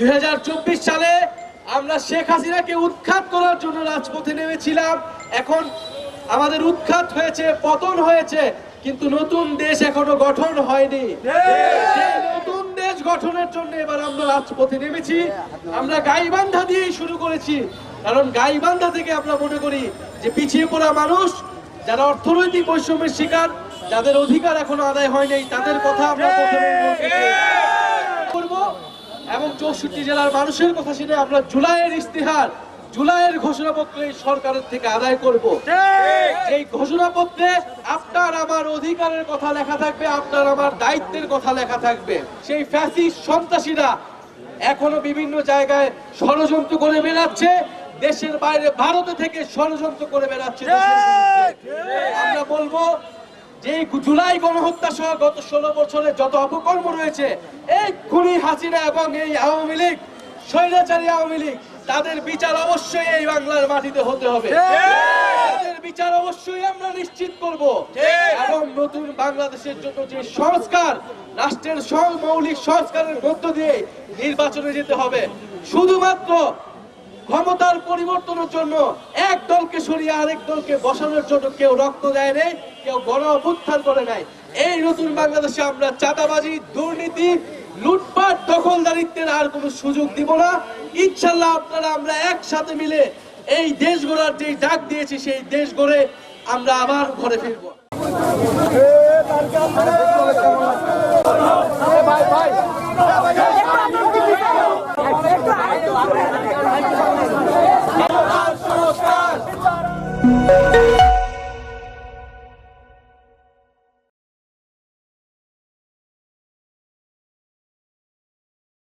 2024 সালে আমরা শেখ হাসিনাকে উৎখাত করার জন্য রাজপথে নেমেছিলাম। এখন আমাদের উৎখাত হয়েছে, পতন হয়েছে, কিন্তু নতুন দেশ এখনো গঠন হয়নি। সেই নতুন দেশ গঠনের জন্য এবার আমরা রাজপথে নেমেছি। আমরা গাইবান্ধা দিয়েই শুরু করেছি, কারণ গাইবান্ধা থেকে আমরা মনে করি যে পিছিয়ে পড়া মানুষ, যারা অর্থনৈতিক বৈষম্যের শিকার, যাদের অধিকার এখনো আদায় হয় নাই, তাদের কথা আমরা প্রথমে করব এবং 64 জেলার মানুষের কথা শুনে আমরা জুলাইয়ের ইস্তিহার, জুলাইয়ের ঘোষণাপত্র এই সরকারের থেকে আদায় করব। এই ঘোষণাপত্রে আপনার আমার অধিকারের কথা লেখা থাকবে, আপনার আমার দায়িত্বের কথা লেখা থাকবে। সেই ফ্যাসিস্ট সন্ত্রাসীরা এখনো বিভিন্ন জায়গায় ষড়যন্ত্র করে বেড়াচ্ছে, দেশের বাইরে ভারতে থেকে ষড়যন্ত্র করে বেড়াচ্ছে। আমরা বলবো যে জুলাই গণহত্যা সহ গত 16 বছরে যত অপকর্ম রয়েছে, এই খুনি হাসিনা এবং এই আওয়ামী লীগ, স্বৈরাচারী আওয়ামী লীগ, তাদের বিচার অবশ্যই এই বাংলার মাটিতে হতে হবে। তাদের বিচার অবশ্যই আমরা নিশ্চিত করব এবং নতুন বাংলাদেশের জন্য যে সংস্কার, রাষ্ট্রের মৌলিক সংস্কারের মধ্য দিয়ে নির্বাচনে যেতে হবে। শুধুমাত্র ক্ষমতার পরিবর্তনের জন্য এক দলকে সরিয়ে আরেক দলকে বসানোর জন্য কেউ রক্ত দেয় নাই, কেউ গণ অভ্যুত্থান করে নাই। এই নতুন বাংলাদেশে আমরা চাঁদাবাজি, দুর্নীতি, লুটপাট, দখলদারিত্বের আর কোনো সুযোগ দিব না। ইনশাআল্লাহ আপনারা আমরা একসাথে মিলে এই দেশ গড়ার যে ডাক দিয়েছি, সেই দেশ গড়ে আমরা আবার ঘরে ফিরবো। ভাই